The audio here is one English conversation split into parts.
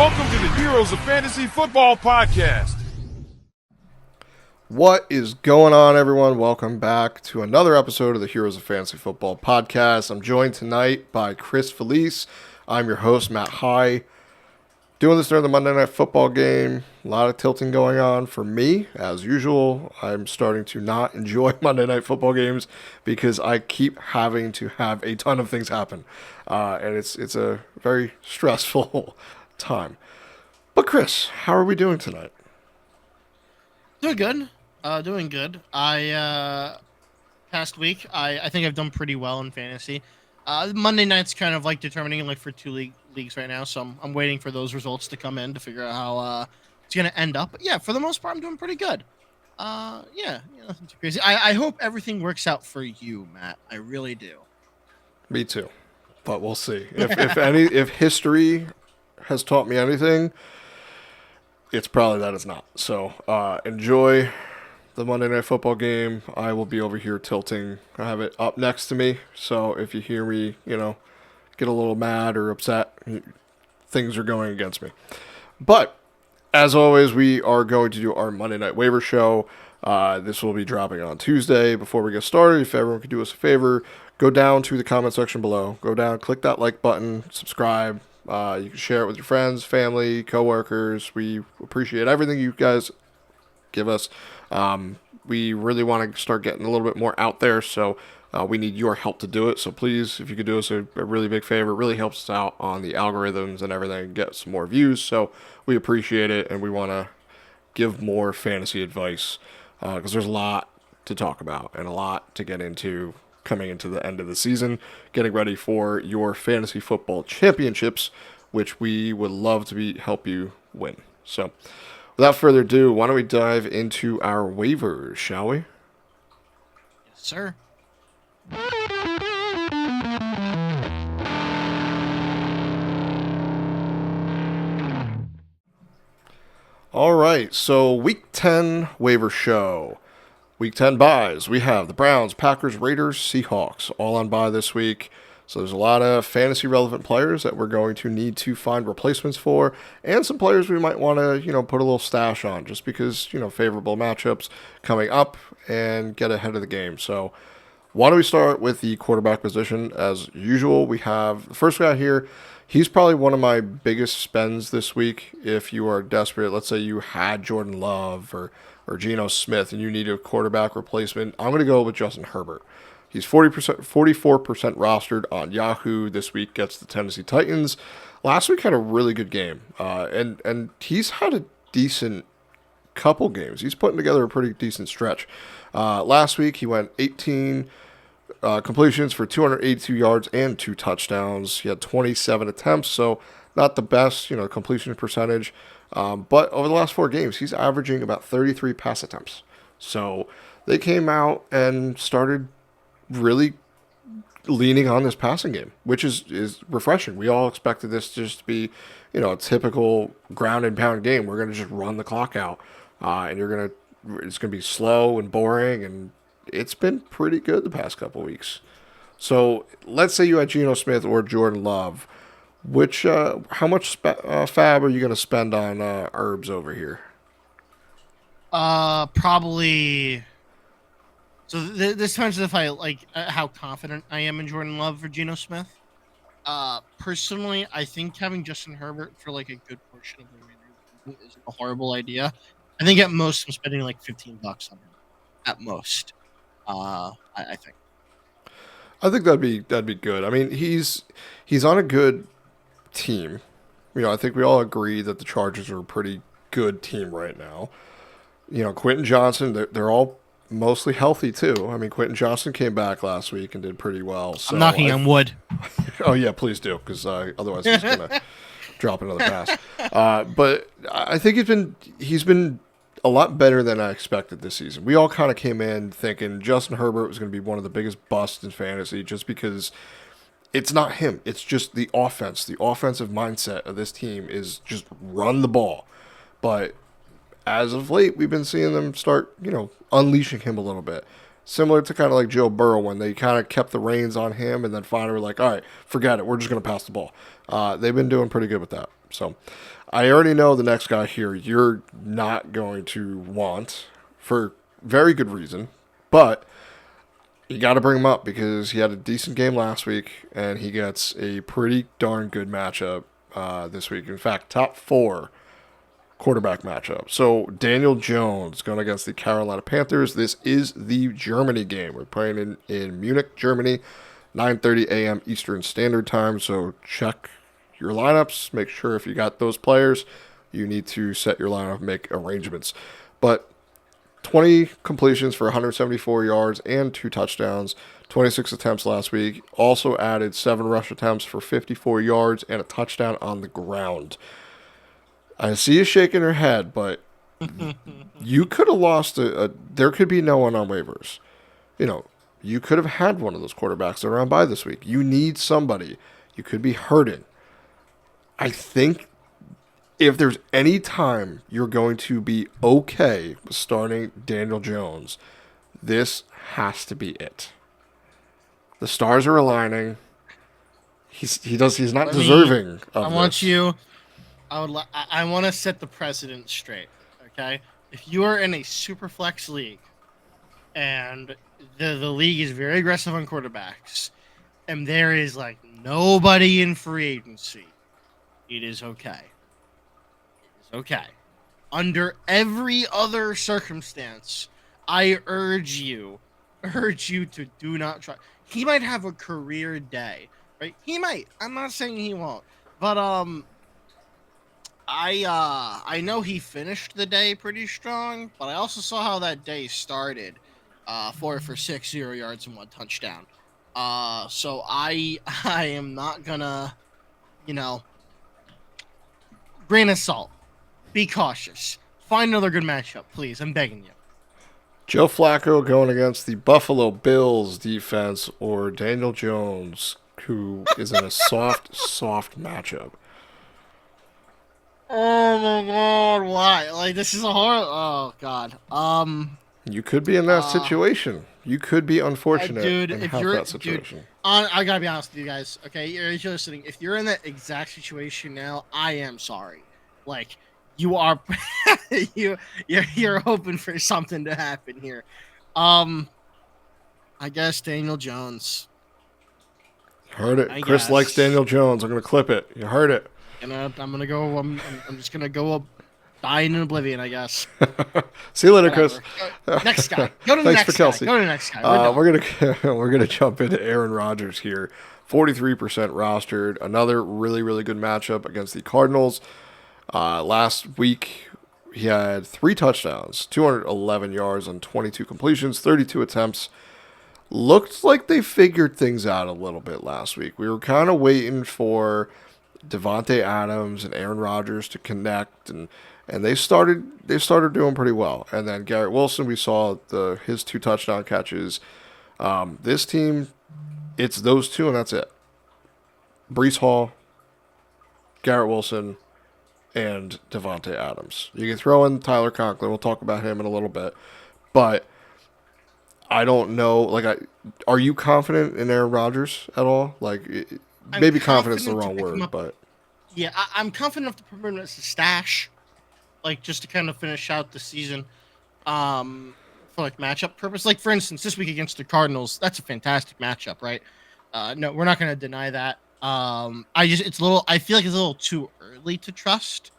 welcome to the Heroes of Fantasy Football Podcast. What is going on, everyone? Welcome back to another episode of the Heroes of Fantasy Football Podcast. I'm joined tonight by Chris Felice. I'm your host, Matt High. Doing this during the Monday Night Football game. A lot of tilting going on for me, as usual. I'm starting to not enjoy Monday Night Football games because I keep having to have a ton of things happen. And it's a very stressful time. But Chris, how are we doing tonight? Doing good. Past week, I think I've done pretty well in fantasy. Monday night's kind of like determining for two leagues right now, so I'm waiting for those results to come in to figure out how it's gonna end up. But yeah, for the most part, I'm doing pretty good. Nothing too crazy. I hope everything works out for you, Matt. I really do. Me too, but we'll see. If history has taught me anything, it's probably that it's not. So enjoy the Monday Night Football game. I will be over here tilting. I have it up next to me, so if you hear me, get a little mad or upset, things are going against me. But as always, we are going to do our Monday Night Waiver show. This will be dropping on Tuesday. Before we get started, if everyone could do us a favor, go down to the comment section below. Go down, click that like button, subscribe. You can share it with your friends, family, coworkers. We appreciate everything you guys give us. We really want to start getting a little bit more out there, so we need your help to do it. So please, if you could do us a really big favor, it really helps us out on the algorithms and everything, get some more views. So we appreciate it, and we want to give more fantasy advice because there's a lot to talk about and a lot to get into coming into the end of the season, getting ready for your fantasy football championships, which we would love to help you win. So without further ado, why don't we dive into our waivers, shall we? Yes, sir. All right, so Week 10 waiver show. Week 10 buys. We have the Browns, Packers, Raiders, Seahawks, all on bye this week. So there's a lot of fantasy-relevant players that we're going to need to find replacements for, and some players we might want to, put a little stash on just because, favorable matchups coming up and get ahead of the game. So why don't we start with the quarterback position? As usual, we have the first guy here. He's probably one of my biggest spends this week if you are desperate. Let's say you had Jordan Love or Geno Smith and you need a quarterback replacement. I'm going to go with Justin Herbert. He's 44% rostered on Yahoo this week, gets the Tennessee Titans. Last week had a really good game, and he's had a decent couple games. He's putting together a pretty decent stretch. Last week he went 18 completions for 282 yards and 2 touchdowns. He had 27 attempts, so not the best, completion percentage. But over the last 4 games, he's averaging about 33 pass attempts. So they came out and started really leaning on this passing game, which is refreshing. We all expected this just to be, a typical ground and pound game. We're going to just run the clock out, and it's going to be slow and boring, and it's been pretty good the past couple weeks. So let's say you had Geno Smith or Jordan Love. How much fab are you going to spend on Herbs over here? Probably. So this depends if I how confident I am in Jordan Love or Geno Smith. Personally, I think having Justin Herbert for a good portion of the remainder is a horrible idea. I think at most I'm spending $15 on him. At most, I think. I think that'd be good. I mean, he's on a good team. I think we all agree that the Chargers are a pretty good team right now. Quentin Johnson, they're all mostly healthy too. I mean, Quentin Johnson came back last week and did pretty well. So I'm knocking on wood. Oh yeah, please do, because otherwise he's gonna drop another pass. But I think he's been a lot better than I expected this season. We all kind of came in thinking Justin Herbert was going to be one of the biggest busts in fantasy just because it's not him. It's just the offense. The offensive mindset of this team is just run the ball. But as of late, we've been seeing them start, unleashing him a little bit. Similar to kind of like Joe Burrow when they kind of kept the reins on him and then finally were like, all right, forget it. We're just going to pass the ball. They've been doing pretty good with that. So I already know the next guy here you're not going to want for very good reason, but you got to bring him up because he had a decent game last week and he gets a pretty darn good matchup this week. In fact, top 4 quarterback matchup. So Daniel Jones going against the Carolina Panthers. This is the Germany game. We're playing in Munich, Germany, 9:30 a.m. Eastern Standard Time. So check your lineups. Make sure if you got those players, you need to set your lineup, make arrangements. But 20 completions for 174 yards and 2 touchdowns, 26 attempts last week. Also added 7 rush attempts for 54 yards and a touchdown on the ground. I see you shaking her head, but you could have lost there could be no one on waivers. You know, you could have had one of those quarterbacks that are on bye this week. You need somebody. You could be hurting. I think if there's any time you're going to be okay with starting Daniel Jones, this has to be it. The stars are aligning. He's not deserving of this. I want to set the precedent straight, okay? If you are in a super flex league and the league is very aggressive on quarterbacks and there is like nobody in free agency, it is okay. It is okay. Under every other circumstance, I urge you to do not try. He might have a career day, right? He might. I'm not saying he won't. But I know he finished the day pretty strong, but I also saw how that day started. 4 for 6, 0 yards and 1 touchdown. So I am not gonna, grain of salt. Be cautious. Find another good matchup, please. I'm begging you. Joe Flacco going against the Buffalo Bills defense or Daniel Jones, who is in a soft matchup. Oh my god, why? Like, this is a horror. Oh god. You could be in that situation. You could be unfortunate dude. and If have you're that situation. I gotta be honest with you guys. Okay, you're listening. If you're in that exact situation now, I am sorry. Like, you are, you're hoping for something to happen here. I guess Daniel Jones. Heard it. Chris likes Daniel Jones. I'm gonna clip it. You heard it. I'm gonna go. I'm just gonna go up, dying in oblivion, I guess. See you later, Chris. Next guy. Go to the next guy. Go to the next guy. We're gonna jump into Aaron Rodgers here. 43% rostered. Another really good matchup against the Cardinals. Last week he had 3 touchdowns, 211 yards on 22 completions, 32 attempts. Looked like they figured things out a little bit last week. We were kind of waiting for Devontae Adams and Aaron Rodgers to connect, and they started doing pretty well. And then Garrett Wilson, we saw his 2 touchdown catches. This team, it's those 2 and that's it. Breece Hall, Garrett Wilson, and Devontae Adams. You can throw in Tyler Conklin. We'll talk about him in a little bit, but I don't know. Like, are you confident in Aaron Rodgers at all? Like, maybe confidence is the wrong word, but yeah, I'm confident enough to put him as a stash, like just to kind of finish out the season, for like matchup purpose. Like, for instance, this week against the Cardinals, that's a fantastic matchup, right? No, we're not going to deny that. I feel like it's a little too early to trust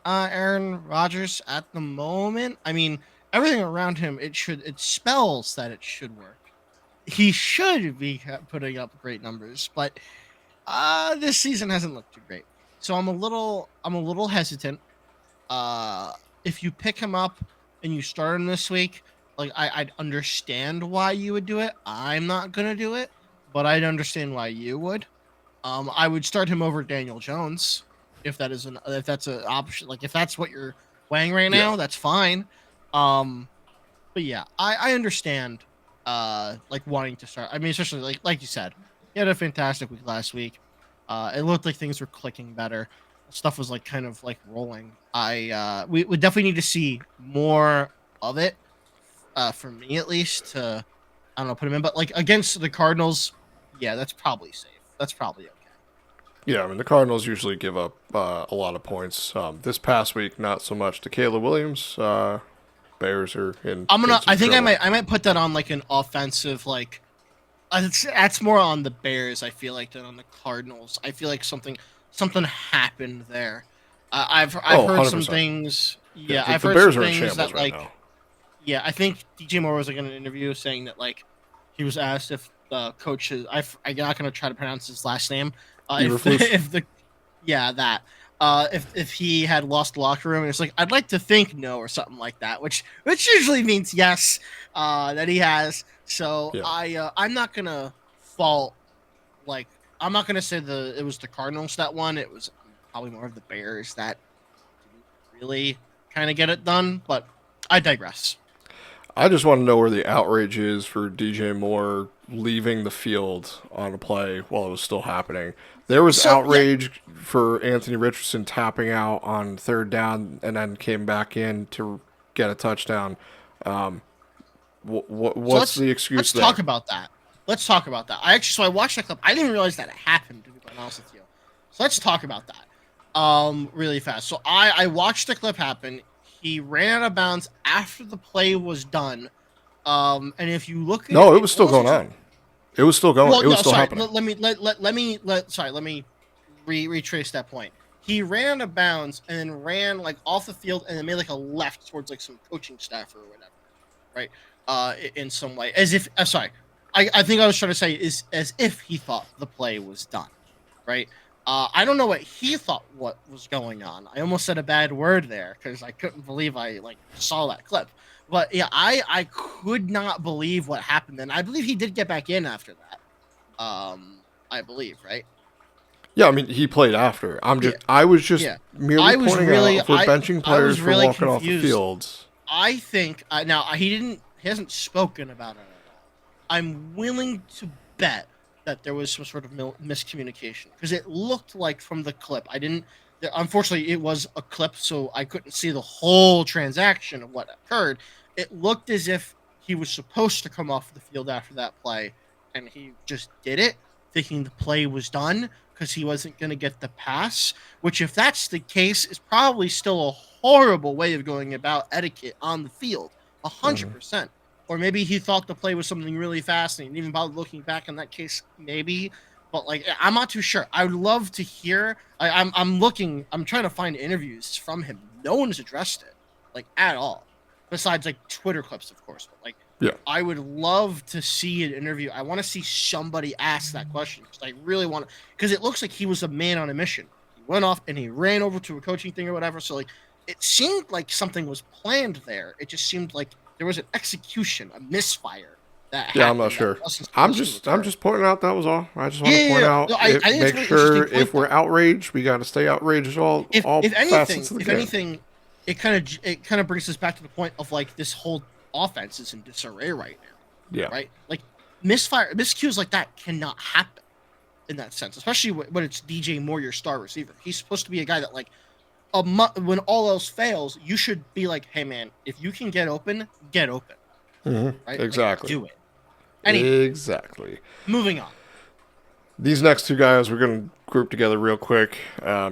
Aaron Rodgers at the moment. I mean, everything around him, it spells that it should work. He should be putting up great numbers, but this season hasn't looked too great. So I'm a little hesitant. If you pick him up and you start him this week, like I'd understand why you would do it. I'm not gonna do it, but I'd understand why you would. I would start him over Daniel Jones if that's an option. Like, if that's what you're weighing right now, that's fine. But yeah, I understand like wanting to start. I mean, especially like you said, he had a fantastic week last week. It looked like things were clicking better. Stuff was like kind of like rolling. We would definitely need to see more of it, for me at least, to, I don't know, put him in. But like against the Cardinals, yeah, that's probably safe. That's probably okay. Yeah, I mean, the Cardinals usually give up a lot of points. This past week, not so much to Caleb Williams. Bears are in some I think trouble. I might put that on like an offensive like. That's more on the Bears. I feel like than on the Cardinals. I feel like something happened there. I've Oh, heard some 100%. things. Yeah, Yeah, I've the heard some Bears are in things shambles that right like. now. Yeah, I think DJ Moore was like in an interview saying that like he was asked if the coach is. I'm not gonna try to pronounce his last name. If Eberflus? if the yeah that if he had lost the locker room, and it's like I'd like to think no or something like that, which usually means yes that he has. So Yeah. I'm not gonna fault like I'm not gonna say it was the Cardinals that won. It was probably more of the Bears that didn't really kind of get it done. But I digress. I just want to know where the outrage is for DJ Moore leaving the field on a play while it was still happening. There was So yeah, outrage for Anthony Richardson tapping out on third down and then came back in to get a touchdown. so What's the excuse let's there? talk about that. Let's talk about that. I watched that clip. I didn't realize that it happened. To be quite honest with you, so let's talk about that really fast. So I watched the clip happen. He ran out of bounds after the play was done. And if you look at No, it it was still almost going looks like on. It was still going. well, It was no, still sorry. happening. Let me retrace that point. He ran out of bounds and then ran like off the field and then made like a left towards like some coaching staff or whatever, right? In some way, as if sorry, I think I was trying to say is as if he thought the play was done, right? I don't know what he thought what was going on. I almost said a bad word there because I couldn't believe I like saw that clip. But yeah, I could not believe what happened then. I believe he did get back in after that. I believe, right? Yeah, I mean, he played after. Yeah, I was just yeah. merely pointing out if we're benching I players was for really walking off the confused. fields. I think now he hasn't spoken about it at all. I'm willing to bet that there was some sort of miscommunication because it looked like from the clip. Unfortunately, it was a clip, so I couldn't see the whole transaction of what occurred. It looked as if he was supposed to come off the field after that play, and he just did it, thinking the play was done because he wasn't going to get the pass. Which, if that's the case, is probably still a horrible way of going about etiquette on the field, 100%. Or maybe he thought the play was something really fast and he didn't even bother looking back in that case, maybe. But like, I'm not too sure. I would love to hear. I'm trying to find interviews from him. No one's addressed it, like at all, besides like Twitter clips, of course. But like, Yeah. I would love to see an interview. I want to see somebody ask that question because I really want to. Because it looks like he was a man on a mission. He went off and he ran over to a coaching thing or whatever. So like, it seemed like something was planned there. It just seemed like there was an execution, a misfire that Yeah, I'm happened not that sure. wasn't I'm supposed to I'm occur. just pointing out that was all. I just want to Yeah, point yeah. out, No, I think it's make a really sure interesting point, if we're though. outraged, we got to stay outraged all If facets of the game. anything, it kind of brings us back to the point of like this whole offense is in disarray right now, Yeah. right? Like miscues like that cannot happen in that sense, especially when it's DJ Moore, your star receiver. He's supposed to be a guy that like when all else fails, you should be like, hey man, if you can get open, right? Exactly. Like, do it. Anyway, Exactly. moving on. These next two guys we're going to group together real quick,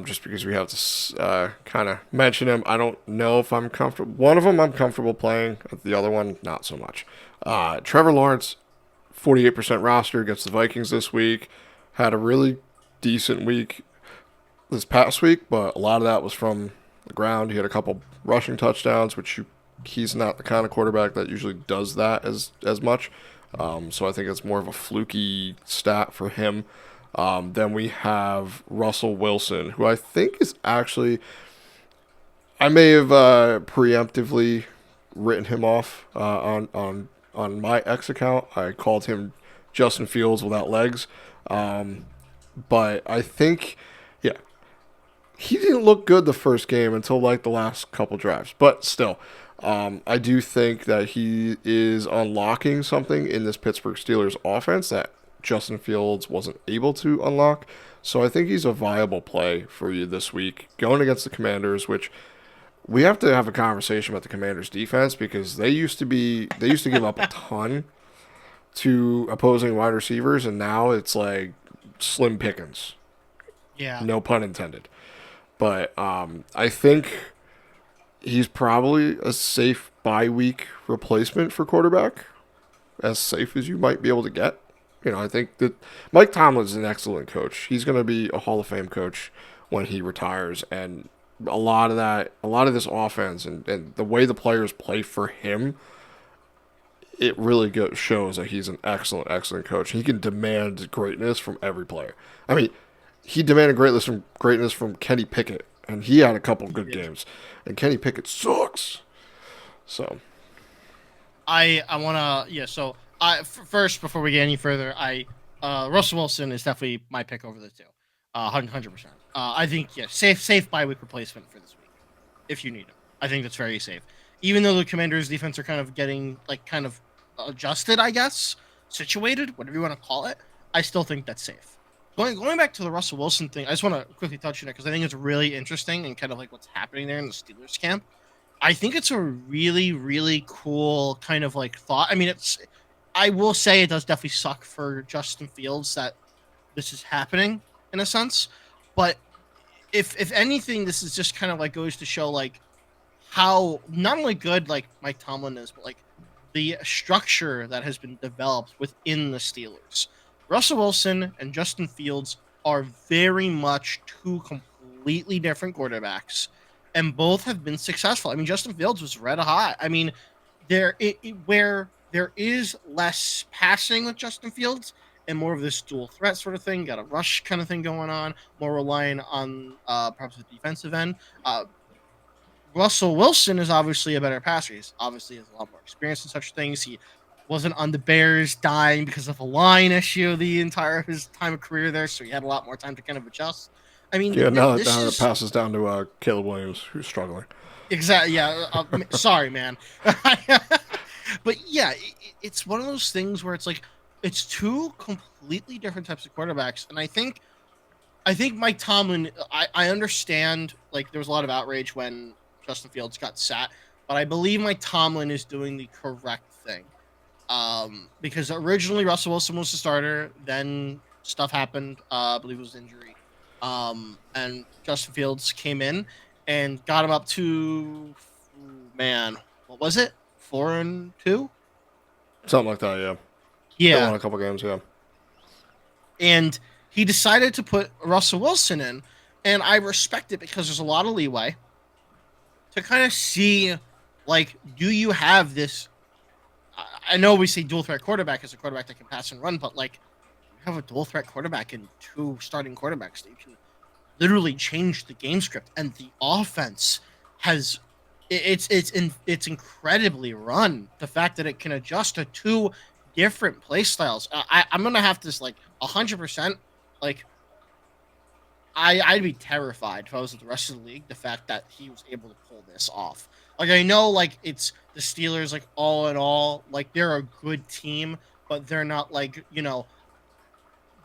just because we have to kind of mention them. I don't know if I'm comfortable. One of them I'm comfortable playing. The other one, not so much. Trevor Lawrence, 48% roster against the Vikings this week. Had a really decent week this past week, but a lot of that was from the ground. He had a couple rushing touchdowns, which he's not the kind of quarterback that usually does that as much. So I think it's more of a fluky stat for him. Then we have Russell Wilson, who I think is actually, I may have preemptively written him off on my X account. I called him Justin Fields without legs. But I think, yeah, he didn't look good the first game until like the last couple drives. But still, I do think that he is unlocking something in this Pittsburgh Steelers offense that Justin Fields wasn't able to unlock. So I think he's a viable play for you this week, going against the Commanders, which we have to have a conversation about the Commanders' defense because they used to give up a ton to opposing wide receivers, and now it's like slim pickings. Yeah. No pun intended. But I think he's probably a safe bye week replacement for quarterback, as safe as you might be able to get. I think that Mike Tomlin's an excellent coach. He's going to be a Hall of Fame coach when he retires, and a lot of this offense and the way the players play for him, it really shows that he's an excellent, excellent coach. He can demand greatness from every player. I mean, he demanded greatness from Kenny Pickett, and he had a couple good games. And Kenny Pickett sucks. So I want to So first, before we get any further, Russell Wilson is definitely my pick over the two, 100%. I think safe bye week replacement for this week if you need him. I think that's very safe. Even though the Commanders' defense are kind of getting kind of adjusted, I guess, situated, whatever you want to call it, I still think that's safe. Going back to the Russell Wilson thing, I just want to quickly touch on it because I think it's really interesting and kind of like what's happening there in the Steelers camp. I think it's a really, really cool kind of like thought. I mean, I will say it does definitely suck for Justin Fields that this is happening in a sense, but if anything, this is just kind of like goes to show like how not only good like Mike Tomlin is, but like the structure that has been developed within the Steelers. Russell Wilson and Justin Fields are very much two completely different quarterbacks, and both have been successful. I mean, Justin Fields was red hot. I mean, where there is less passing with Justin Fields and more of this dual threat sort of thing, got a rush kind of thing going on, more relying on perhaps the defensive end. Russell Wilson is obviously a better passer. He's obviously has a lot more experience in such things. He wasn't on the Bears dying because of a line issue the entire his time of career there, so he had a lot more time to kind of adjust. I mean, yeah, now this it is passes down to Caleb Williams, who's struggling. exactly sorry, man, but yeah, it's one of those things where it's like it's two completely different types of quarterbacks, and I think Mike Tomlin. I understand like there was a lot of outrage when Justin Fields got sat, but I believe Mike Tomlin is doing the correct thing. Because originally Russell Wilson was the starter, then stuff happened. I believe it was injury. And Justin Fields came in and got him up to what was it? 4-2? Something like that, yeah. They Yeah. won a couple games, yeah. And he decided to put Russell Wilson in, and I respect it because there's a lot of leeway to kind of see, like, do you have this? I know we say dual threat quarterback as a quarterback that can pass and run, but like, you have a dual threat quarterback and two starting quarterbacks that you can literally change the game script, and the offense has it's incredibly run. The fact that it can adjust to two different play styles, I'm gonna have this like 100%. Like, I'd be terrified if I was with the rest of the league. The fact that he was able to pull this off. Like, I know, like, it's the Steelers, like, all in all, like, they're a good team, but they're not like,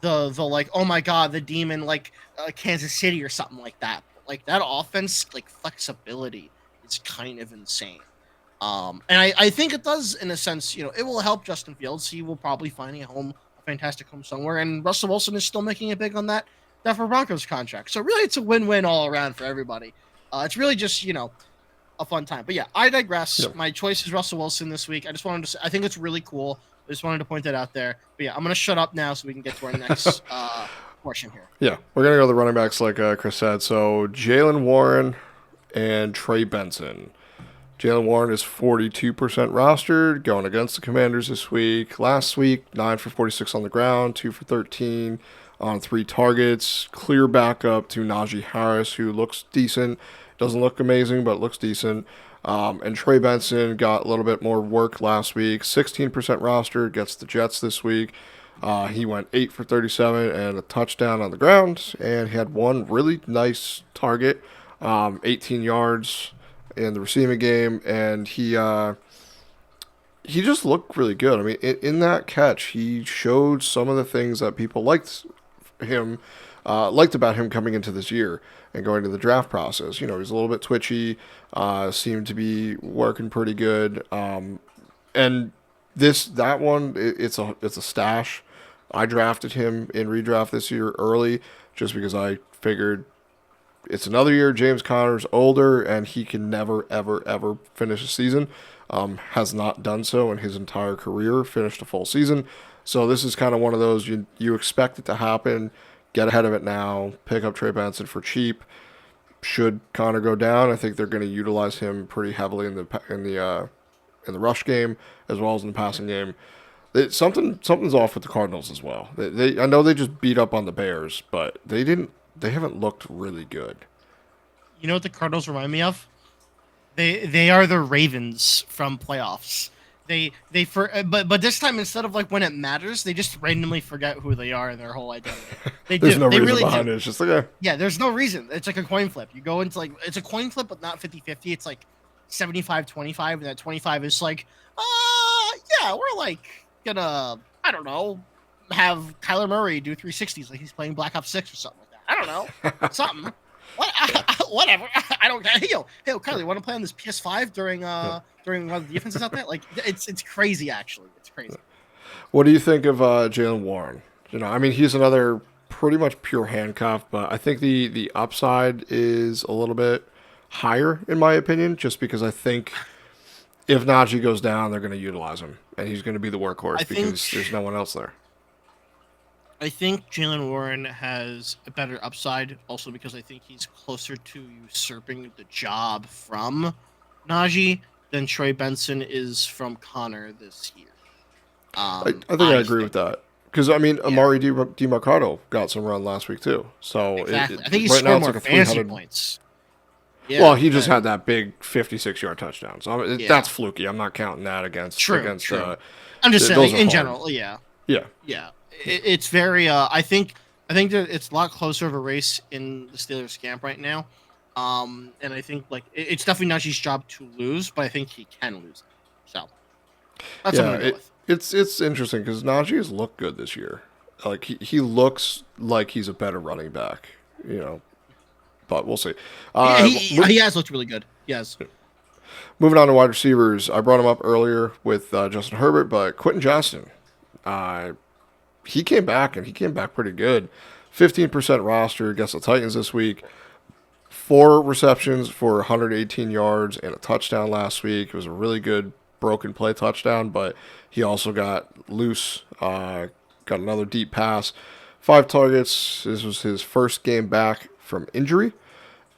the like, oh my god, the demon, like, Kansas City or something like that. Like, that offense, like, flexibility is kind of insane. And I think it does, in a sense, it will help Justin Fields. He will probably find a fantastic home somewhere, and Russell Wilson is still making it big on that Denver Broncos contract. So really, it's a win-win all around for everybody. It's really just, a fun time. But yeah, I digress. Yep. My choice is Russell Wilson this week. I just wanted to say, I think it's really cool. I just wanted to point that out there. But yeah, I'm going to shut up now so we can get to our next portion here. Yeah, we're going to go to the running backs like Chris said. So Jaylen Warren and Trey Benson. Jaylen Warren is 42% rostered, going against the Commanders this week. Last week, 9 for 46 on the ground, 2 for 13 on 3 targets. Clear backup to Najee Harris, who looks decent. Doesn't look amazing, but looks decent. And Trey Benson got a little bit more work last week. 16% rostered, gets the Jets this week. He went 8 for 37 and a touchdown on the ground. And he had one really nice target, 18 yards in the receiving game. And he just looked really good. I mean, in that catch, he showed some of the things that people liked about him coming into this year and going to the draft process. He's a little bit twitchy, seemed to be working pretty good. And that one, it's a stash I drafted him in redraft this year early just because I figured it's another year. James Conner's older, and he can never, ever, ever finish a season. Has not done so in his entire career, finished a full season. So this is kind of one of those you expect it to happen. Get ahead of it now. Pick up Trey Benson for cheap. Should Connor go down, I think they're going to utilize him pretty heavily in the rush game as well as in the passing game. Something's off with the Cardinals as well. I know they just beat up on the Bears, but they haven't looked really good. You know what the Cardinals remind me of? They are the Ravens from playoffs. But this time, instead of like when it matters, they just randomly forget who they are and their whole identity. There's no reason really behind it. It's just like yeah, there's no reason. It's like a coin flip. You go into like it's a coin flip, but not 50-50. It's like 75-25, and that 25 is like, yeah, we're like gonna, I don't know, have Kyler Murray do 360s like he's playing Black Ops 6 or something like that. I don't know, something. Whatever. I don't care. Hey, Kyler, you want to play on this PS5 during one of the defenses out there? Like, it's crazy. Actually, it's crazy. What do you think of Jaylen Warren? I mean, he's another pretty much pure handcuff, but I think the upside is a little bit higher in my opinion, just because I think if Najee goes down, they're going to utilize him, and he's going to be the workhorse because there's no one else there. I think Jaylen Warren has a better upside, also because I think he's closer to usurping the job from Najee than Trey Benson is from Connor this year. I think I agree with that. Because, I mean, Amari DiMarcado got some run last week, too. So exactly. I think he scored more fantasy points. Yeah, well, he just had that big 56-yard touchdown. So that's fluky. I'm not counting that against... True. I'm just saying, in general, yeah. It's very. I think that it's a lot closer of a race in the Steelers camp right now, and I think like it's definitely Najee's job to lose, but I think he can lose. So that's what I'm gonna go with. It's interesting because Najee has looked good this year. Like he looks like he's a better running back, but we'll see. He has looked really good. Yes. Moving on to wide receivers, I brought him up earlier with Justin Herbert, but Quentin Johnston. He came back, and he came back pretty good. 15% roster against the Titans this week. 4 receptions for 118 yards and a touchdown last week. It was a really good broken play touchdown, but he also got loose, got another deep pass. 5 targets. This was his first game back from injury.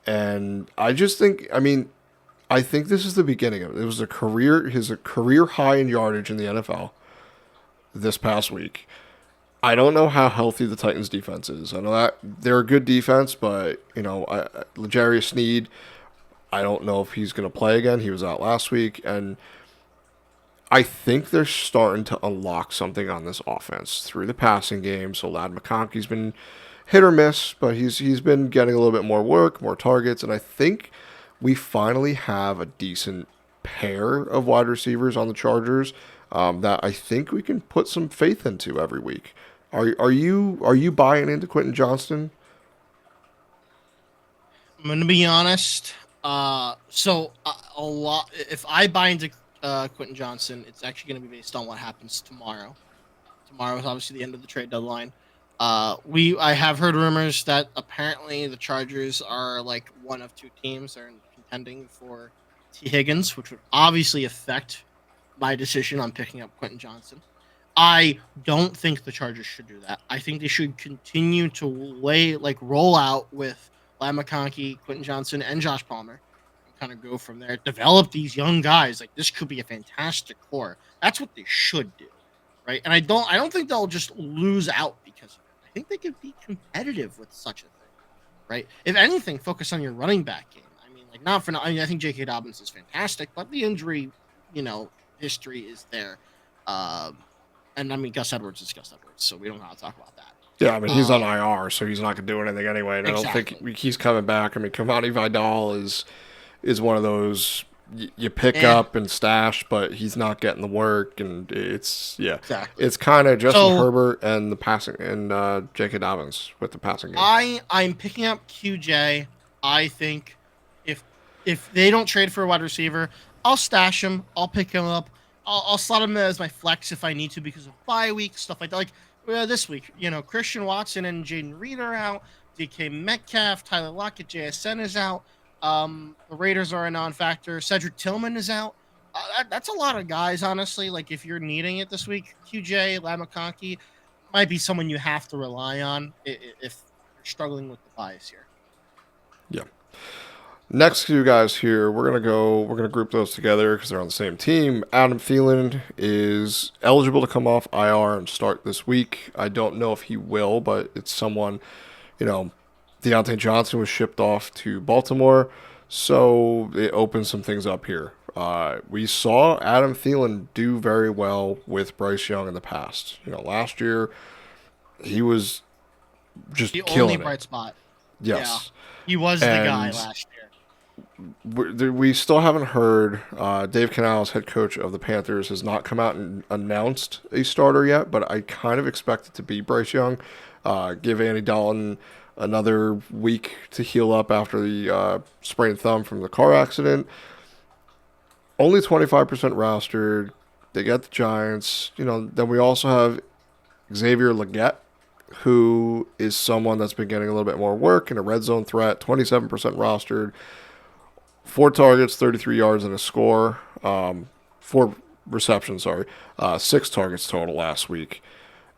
And I just think, I think this is the beginning of it. It was his career high in yardage in the NFL this past week. I don't know how healthy the Titans defense is. I know that they're a good defense, but, L'Jarius Sneed, I don't know if he's going to play again. He was out last week, and I think they're starting to unlock something on this offense through the passing game. So Ladd McConkey's been hit or miss, but he's been getting a little bit more work, more targets, and I think we finally have a decent pair of wide receivers on the Chargers that I think we can put some faith into every week. Are you buying into Quentin Johnston? I'm gonna be honest. A lot. If I buy into Quentin Johnston, it's actually gonna be based on what happens tomorrow. Tomorrow is obviously the end of the trade deadline. I have heard rumors that apparently the Chargers are like one of 2 teams that are contending for T. Higgins, which would obviously affect my decision on picking up Quentin Johnston. I don't think the Chargers should do that. I think they should continue to roll out with Ladd McConkey, Quentin Johnston, and Josh Palmer, and kind of go from there. Develop these young guys. Like, this could be a fantastic core. That's what they should do, right? And I don't think they'll just lose out because of it. I think they could be competitive with such a thing, right? If anything, focus on your running back game. I think J.K. Dobbins is fantastic, but the injury, history is there. And Gus Edwards is Gus Edwards, so we don't know how to talk about that. Yeah, he's on IR, so he's not going to do anything anyway. And exactly. I don't think he's coming back. Cavani Vidal is one of those you pick up and stash, but he's not getting the work, and exactly. It's kind of Justin Herbert and the passing and J.K. Dobbins with the passing game. I'm picking up QJ. I think if they don't trade for a wide receiver, I'll stash him. I'll pick him up. I'll slot him as my flex if I need to because of bye week, stuff like that. Like, this week. Christian Watson and Jaden Reed are out. DK Metcalf, Tyler Lockett, JSN is out. The Raiders are a non-factor. Cedric Tillman is out. That's a lot of guys, honestly. Like, if you're needing it this week, QJ, Lamakonki might be someone you have to rely on if you're struggling with the bias here. Yeah. Next few guys here, we're gonna group those together because they're on the same team. Adam Thielen is eligible to come off IR and start this week. I don't know if he will, but it's someone, Deontay Johnson was shipped off to Baltimore, so it opens some things up here. We saw Adam Thielen do very well with Bryce Young in the past. Last year he was just the killing only it. Bright spot. Yes. Yeah. He was the guy last year. We still haven't heard. Dave Canales, head coach of the Panthers, has not come out and announced a starter yet, but I kind of expect it to be Bryce Young. Give Andy Dalton another week to heal up after the sprained thumb from the car accident. Only 25% rostered. They got the Giants. Then we also have Xavier Legette, who is someone that's been getting a little bit more work and a red zone threat. 27% rostered. 4 targets, 33 yards, and a score. 4 receptions, 6 targets total last week.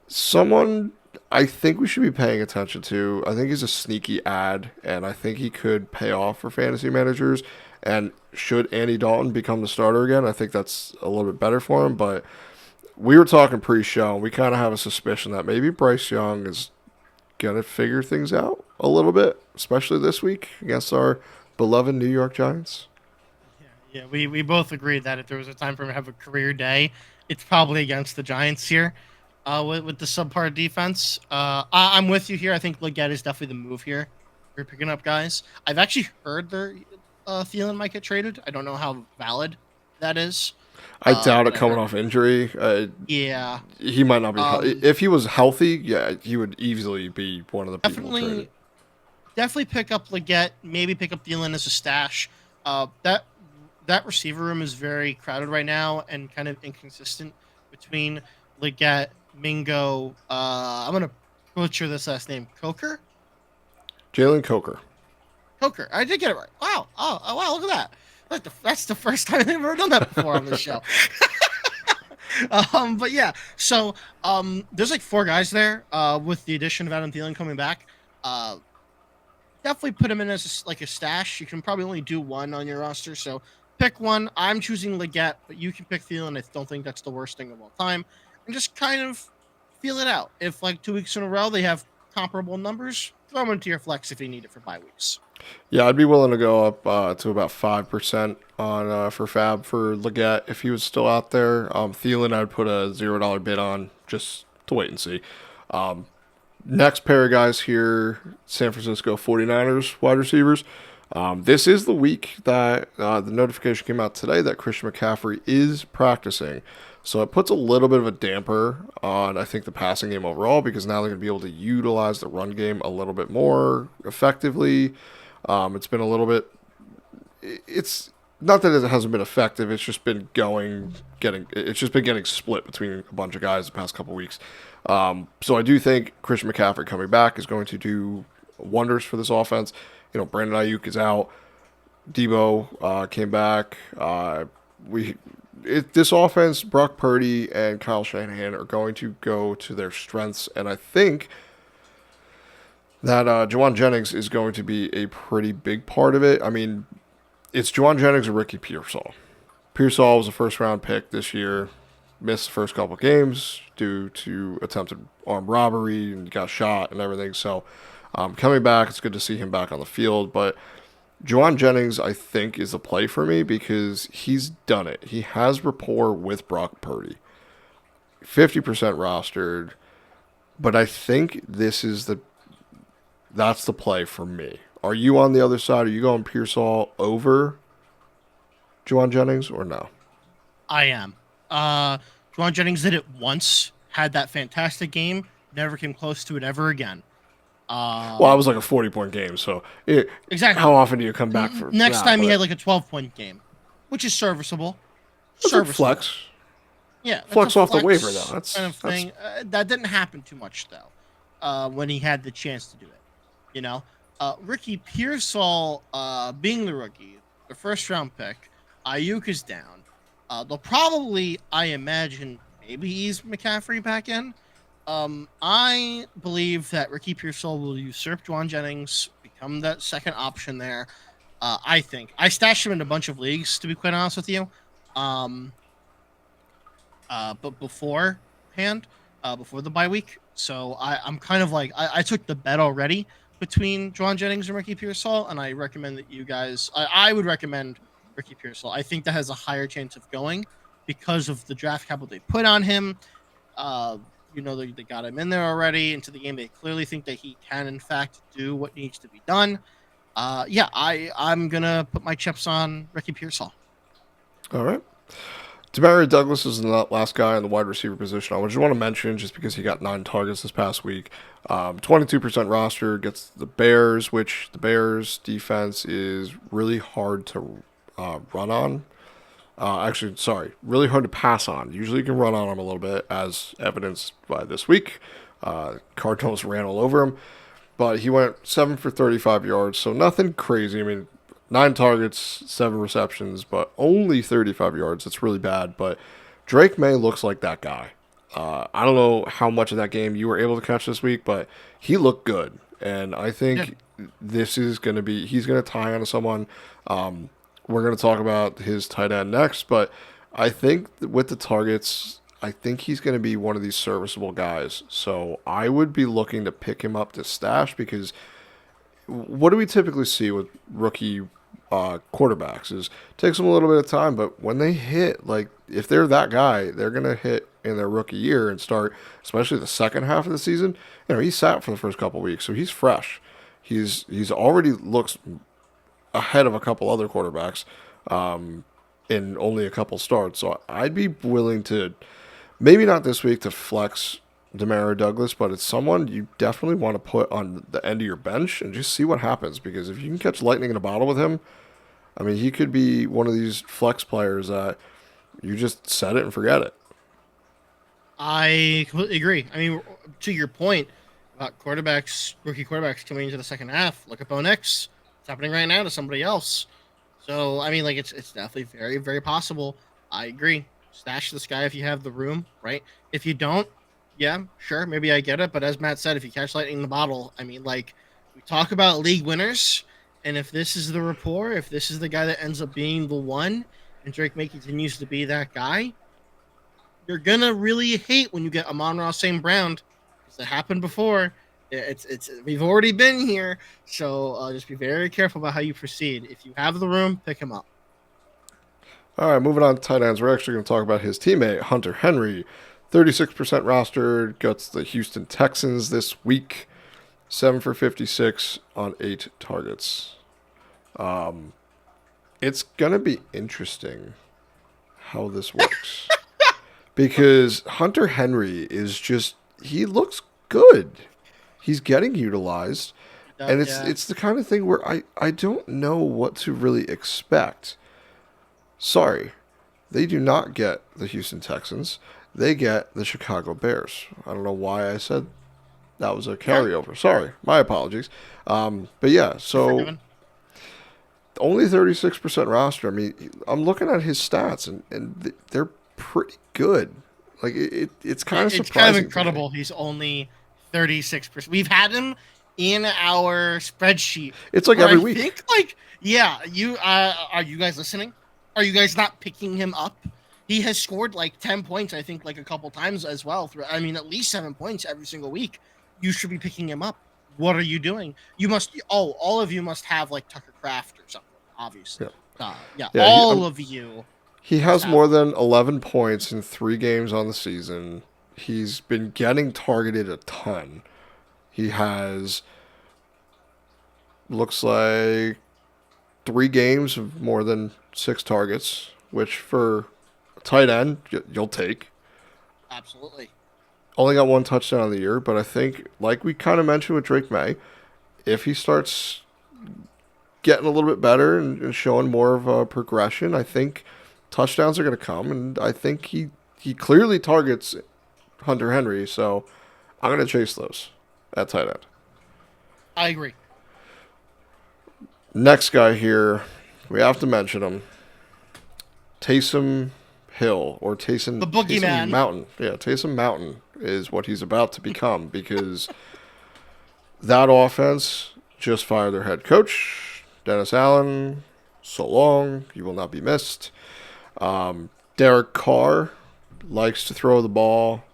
Someone I think we should be paying attention to. I think he's a sneaky ad, and I think he could pay off for fantasy managers. And should Andy Dalton become the starter again, I think that's a little bit better for him. But we were talking pre-show, and we kind of have a suspicion that maybe Bryce Young is going to figure things out a little bit, especially this week against our beloved New York Giants. Yeah, we both agreed that if there was a time for him to have a career day, it's probably against the Giants here with the subpar defense. I'm with you here. I think Legette is definitely the move here. We're picking up guys. I've actually heard Thielen might get traded. I don't know how valid that is. I doubt it coming off injury. Yeah. He might not be. If he was healthy, yeah, he would easily be one of the people traded. Definitely pick up Legette. Maybe pick up Thielen as a stash. That receiver room is very crowded right now and kind of inconsistent between Legette, Mingo. I'm gonna butcher this last name. Coker. Jalen Coker. Coker. I did get it right. Wow. Oh wow. Look at that. That's the first time I've ever done that before on the show. But yeah. So there's like 4 guys there. With the addition of Adam Thielen coming back. Definitely put him in as a stash. You can probably only do 1 on your roster, so pick one. I'm choosing Legette, but you can pick Thielen. I don't think that's the worst thing of all time. And just kind of feel it out. If 2 weeks in a row they have comparable numbers, throw them into your flex if you need it for bye weeks. Yeah, I'd be willing to go up to about 5% on for Fab for Legette if he was still out there. Thielen, I'd put a $0 bid on just to wait and see. Next pair of guys here, San Francisco 49ers wide receivers. This is the week that the notification came out today that Christian McCaffrey is practicing. So it puts a little bit of a damper on, I think, the passing game overall because now they're going to be able to utilize the run game a little bit more effectively. It's been a little bit – it's not that it hasn't been effective. It's just been getting split between a bunch of guys the past couple weeks. So I do think Christian McCaffrey coming back is going to do wonders for this offense. Brandon Ayuk is out. Debo came back. This offense, Brock Purdy and Kyle Shanahan are going to go to their strengths, and I think that Juwan Jennings is going to be a pretty big part of it. I mean, it's Juwan Jennings or Ricky Pearsall. Pearsall was a first-round pick this year. Missed the first couple games due to attempted armed robbery and got shot and everything. So coming back, it's good to see him back on the field. But Juwan Jennings, I think, is the play for me because he's done it. He has rapport with Brock Purdy. 50% rostered. But I think that's the play for me. Are you on the other side? Are you going Pearsall over Juwan Jennings or no? I am. Juwan Jennings did it once, had that fantastic game, never came close to it ever again. Well, it was like a 40-point game, so exactly. How often do you come back for next time he had like a 12-point game, which is serviceable. Serviceable flex. Yeah, it's a flex off the flex waiver though. That's kind of thing. That didn't happen too much though. When he had the chance to do it, you know, Ricky Pearsall, being the rookie, the first round pick, Ayuk is down. They'll probably, I imagine, maybe ease McCaffrey back in. I believe that Ricky Pearsall will usurp Juwan Jennings, become that second option there. I think I stashed him in a bunch of leagues, to be quite honest with you. Um, but beforehand, before the bye week. So I'm kind of like I took the bet already between Juwan Jennings and Ricky Pearsall, and I recommend that you guys. I would recommend Ricky Pearsall. I think that has a higher chance of going because of the draft capital they put on him. Uh, they got him in there already into the game. They clearly think that he can, in fact, do what needs to be done. Yeah, I'm gonna put my chips on Ricky Pearsall. all right. Demario Douglas is the last guy in the wide receiver position. I just want to mention, just because he got 9 targets this past week, 22% roster, gets the Bears, which the Bears defense is really hard to run on. Really hard to pass on. Usually you can run on him a little bit, as evidenced by this week. Cardinals ran all over him, but he went 7 for 35 yards, so nothing crazy. I mean, 9 targets, 7 receptions, but only 35 yards. It's really bad, but Drake May looks like that guy. I don't know how much of that game you were able to catch this week, but he looked good, and I think this is going to be – he's going to tie onto someone. We're going to talk about his tight end next, but I think with the targets, I think he's going to be one of these serviceable guys. So I would be looking to pick him up to stash, because what do we typically see with rookie quarterbacks is it takes them a little bit of time, but when they hit, like if they're that guy, they're going to hit in their rookie year and start, especially the second half of the season. He sat for the first couple of weeks, so he's fresh. He's already looks ahead of a couple other quarterbacks in only a couple starts. So I'd be willing to, maybe not this week to flex Demario Douglas, but it's someone you definitely want to put on the end of your bench and just see what happens. Because if you can catch lightning in a bottle with him, I mean, he could be one of these flex players that you just set it and forget it. I completely agree. I mean, to your point about rookie quarterbacks coming into the second half, look at Bo Nix. It's happening right now to somebody else. So, I mean, like, it's definitely very, very possible. I agree. Stash this guy if you have the room, right? If you don't, yeah, sure, maybe I get it. But as Matt said, if you catch lightning in the bottle, I mean, like, we talk about league winners, and if this is the rapport, if this is the guy that ends up being the one, and Drake May continues to be that guy, you're gonna really hate when you get Amon-Ra St. Brown, because it happened before. It's we've already been here, so just be very careful about how you proceed. If you have the room, pick him up. All right, moving on to tight ends. We're actually going to talk about his teammate, Hunter Henry. 36% roster, gets the Houston Texans this week. 7 for 56 on 8 targets. It's going to be interesting how this works. Because Hunter Henry is just, he looks good. He's getting utilized. And it's the kind of thing where I don't know what to really expect. Sorry, they do not get the Houston Texans. They get the Chicago Bears. I don't know why I said that was a carryover. Sorry, my apologies. But yeah, so only 36% roster. I mean, I'm looking at his stats, and they're pretty good. Like, it's kind of surprising. It's kind of incredible. He's only 36%. We've had him in our spreadsheet. It's like every week. I think, like, yeah, you are you guys listening? Are you guys not picking him up? He has scored like 10 points, I think, like a couple times as well. I mean, at least 7 points every single week. You should be picking him up. What are you doing? You must. Oh, all of you must have like Tucker Kraft or something. Obviously, yeah. All of you. He has more than 11 points in 3 games on the season. He's been getting targeted a ton. He has, looks like, 3 games of more than 6 targets, which for a tight end, you'll take. Absolutely. Only got 1 touchdown of the year, but I think, like we kind of mentioned with Drake May, if he starts getting a little bit better and showing more of a progression, I think touchdowns are going to come, and I think he he clearly targets Hunter Henry, so I'm going to chase those at tight end. I agree. Next guy here, we have to mention him. Taysom Hill, or Taysom Mountain. Yeah, Taysom Mountain is what he's about to become, because that offense just fired their head coach, Dennis Allen. So long, you will not be missed. Derek Carr likes to throw the ball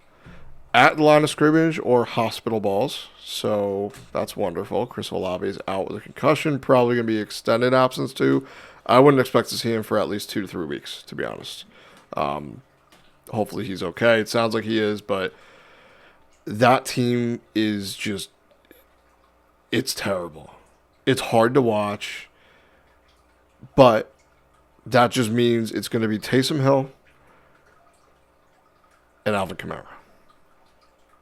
at the line of scrimmage or hospital balls, so that's wonderful. Chris Olave is out with a concussion, probably going to be extended absence too. I wouldn't expect to see him for at least 2 to 3 weeks, to be honest. Hopefully he's okay. It sounds like he is, but that team is just, it's terrible. It's hard to watch, but that just means it's going to be Taysom Hill and Alvin Kamara.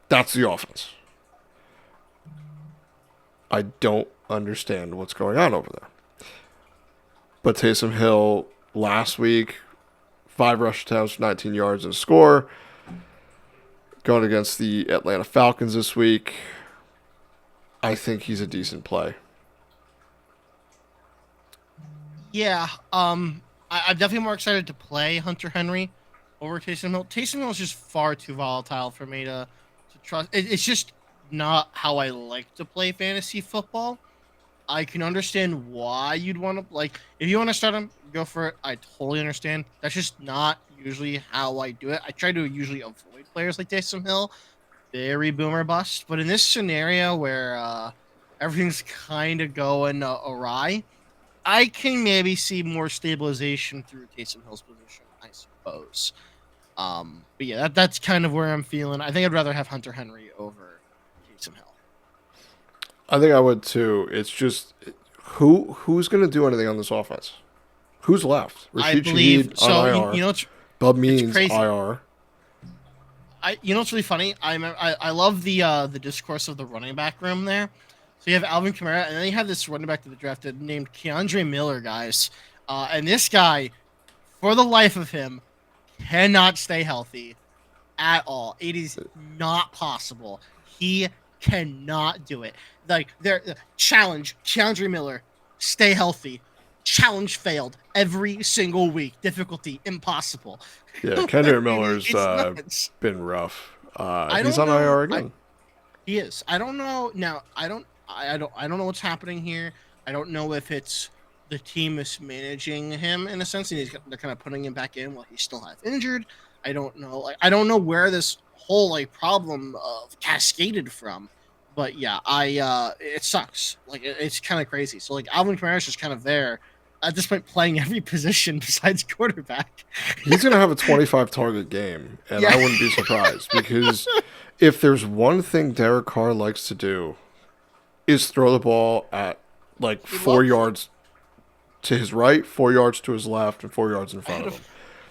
That's the offense. I don't understand what's going on over there. But Taysom Hill last week, 5 rush attempts, 19 yards and a score. Going against the Atlanta Falcons this week, I think he's a decent play. Yeah, I'm definitely more excited to play Hunter Henry over Taysom Hill. Taysom Hill is just far too volatile for me to trust. It's just not how I like to play fantasy football. I can understand why you'd want to, like, if you want to start him, go for it. I totally understand. That's just not usually how I do it. I try to usually avoid players like Taysom Hill. Very boomer bust. But in this scenario where everything's kind of going awry, I can maybe see more stabilization through Taysom Hill's position, I suppose. But yeah, that's kind of where I'm feeling. I think I'd rather have Hunter Henry over Taysom Hill. I think I would too. It's just who's going to do anything on this offense? Who's left? I believe so. IR. You know, Bub Means IR. You know what's really funny? I love the discourse of the running back room there. So you have Alvin Kamara, and then you have this running back that they drafted named Keandre Miller, guys. And this guy, for the life of him, cannot stay healthy at all. It is not possible. He cannot do it. Like, challenge, Keandre Miller, stay healthy. Challenge failed every single week. Difficulty impossible. Yeah, Keandre Miller's been rough. He's on IR again. He is. I don't know. Now, I don't know what's happening here. I don't know if it's the team mismanaging him in a sense, and they're kind of putting him back in while he's still half injured. I don't know. Like, I don't know where this whole problem cascaded from. But yeah, it sucks. Like, it's kind of crazy. So like Alvin Kamara's just kind of there at this point, playing every position besides quarterback. He's gonna have a 25 target game, and I wouldn't be surprised, because if there's one thing Derek Carr likes to do, is throw the ball at like 4 yards to his right, 4 yards to his left, and 4 yards in front of him.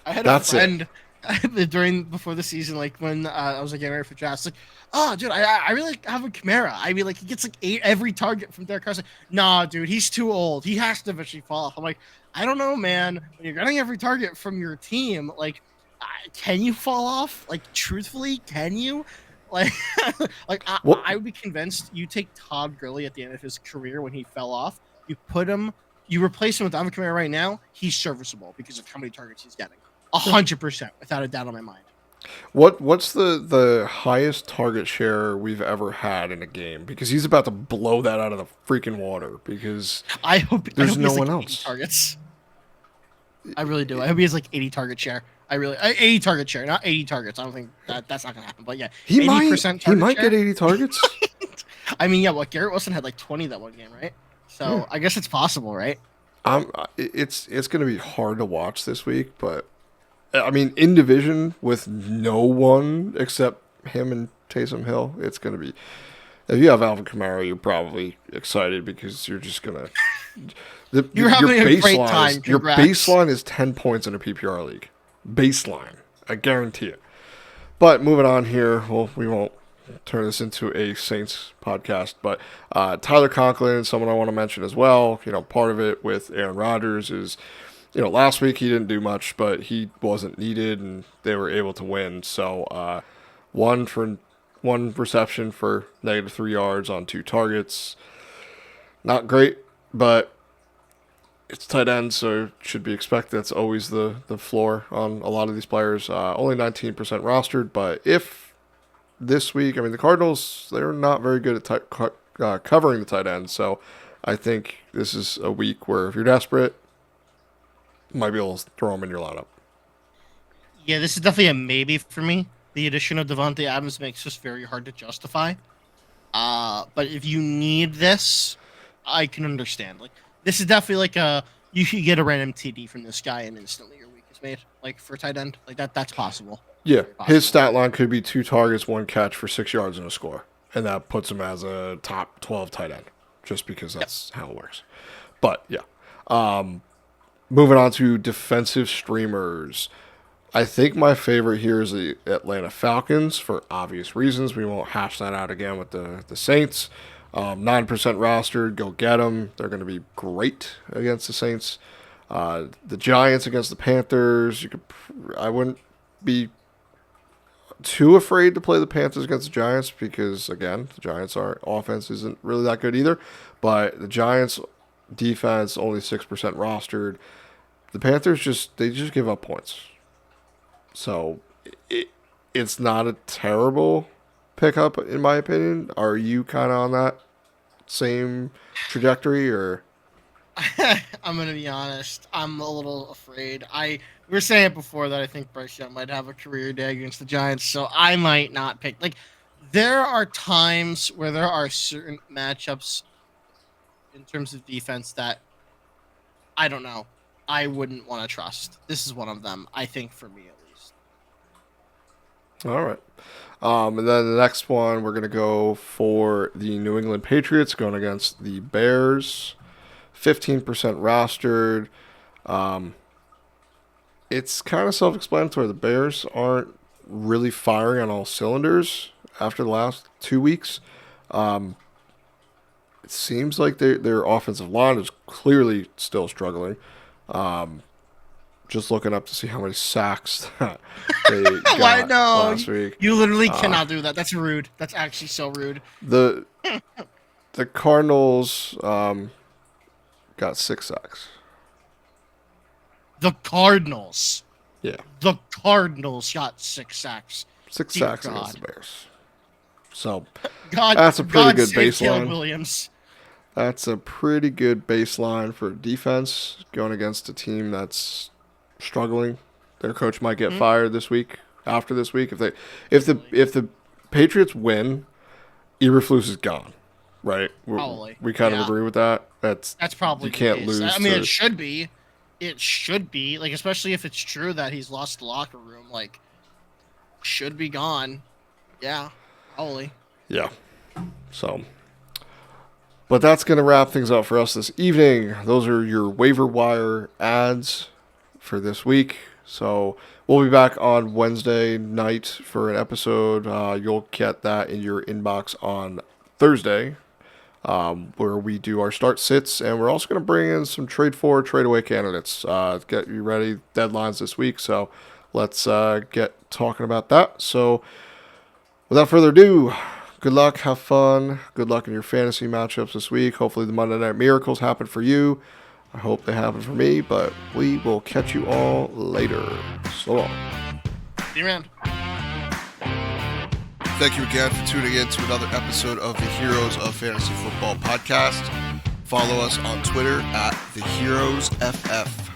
I had a friend before the season, like when I was like getting ready for drafts, like, oh, dude, I really like having Kamara. I mean, like, he gets like 8 every target from Derek Carr. Like, nah, dude, he's too old. He has to eventually fall off. I'm like, I don't know, man. When you're getting every target from your team, like, can you fall off? Like, truthfully, can you? Like, I would be convinced you take Todd Gurley at the end of his career when he fell off. You replace him with Alvin Kamara right now. He's serviceable because of how many targets he's getting. 100%, without a doubt on my mind. What's the highest target share we've ever had in a game? Because he's about to blow that out of the freaking water. Because I hope no one like else. Targets. I really do. I hope he has like 80 target share. 80 target share, not 80 targets. I don't think that's not gonna happen. But yeah, he might get 80 targets. I mean, yeah. What Garrett Wilson had like 20 that one game, right? So yeah. I guess it's possible, right? It's gonna be hard to watch this week, but I mean, in division with no one except him and Taysom Hill, it's gonna be. If you have Alvin Kamara, you're probably excited because you're just gonna. You're having a great time. Your baseline is 10 points in a PPR league. Baseline, I guarantee it. But moving on here, well, we won't turn this into a Saints podcast, but Tyler Conklin, someone I want to mention as well. You know, part of it with Aaron Rodgers is last week he didn't do much, but he wasn't needed, and they were able to win. So one reception for -3 yards on 2 targets. Not great, but it's tight end, so it should be expected. That's always the floor on a lot of these players. Only 19% rostered, but if this week, the Cardinals, they're not very good at covering the tight end, so I think this is a week where if you're desperate, you might be able to throw them in your lineup. Yeah, this is definitely a maybe for me. The addition of Devontae Adams makes this very hard to justify. But if you need this, I can understand. Like, this is definitely like you could get a random TD from this guy and instantly your week is made. Like, for tight end, like that's possible. Yeah, possible. His stat line could be 2 targets, 1 catch for 6 yards and a score, and that puts him as a top 12 tight end, just because that's how it works. But yeah, moving on to defensive streamers. I think my favorite here is the Atlanta Falcons for obvious reasons. We won't hash that out again with the Saints. 9% rostered, go get them. They're going to be great against the Saints. The Giants against the Panthers. I wouldn't be too afraid to play the Panthers against the Giants because, again, the Giants' offense isn't really that good either. But the Giants' defense only 6% rostered. The Panthers just give up points. So it's not a terrible pickup, in my opinion. Are you kind of on that same trajectory, or? I'm gonna be honest. I'm a little afraid. We were saying it before that I think Bryce Young might have a career day against the Giants, so I might not pick. Like, there are times where there are certain matchups in terms of defense that I don't know. I wouldn't want to trust. This is one of them. I think for me at least. All right. And then the next one, we're going to go for the New England Patriots going against the Bears. 15% rostered. It's kind of self-explanatory. The Bears aren't really firing on all cylinders after the last 2 weeks. It seems like their offensive line is clearly still struggling. Just looking up to see how many sacks they got last week. You literally cannot do that. That's rude. That's actually so rude. The Cardinals got 6 sacks. The Cardinals. Yeah. The Cardinals got 6 sacks. 6 sacks against the Bears. So God, that's a pretty good baseline. Caleb Williams. That's a pretty good baseline for defense going against a team that's struggling. Their coach might get fired this week. After this week, if the Patriots win, Eberflus is gone. Right? Probably. We kind of agree with that. That's probably you can't lose. I mean, it should be. It should be, like, especially if it's true that he's lost the locker room. Like, should be gone. Yeah, probably. Yeah. So. But that's going to wrap things up for us this evening. Those are your waiver wire ads for this week. So we'll be back on Wednesday night for an episode. You'll get that in your inbox on Thursday, where we do our start sits. And we're also going to bring in some trade for, trade away candidates. Get you ready. Deadlines this week. So let's get talking about that. So without further ado, good luck, have fun. Good luck in your fantasy matchups this week. Hopefully the Monday Night Miracles happen for you. I hope they happen for me, but we will catch you all later. So long. See you around. Thank you again for tuning in to another episode of the Heroes of Fantasy Football podcast. Follow us on Twitter at TheHeroesFF.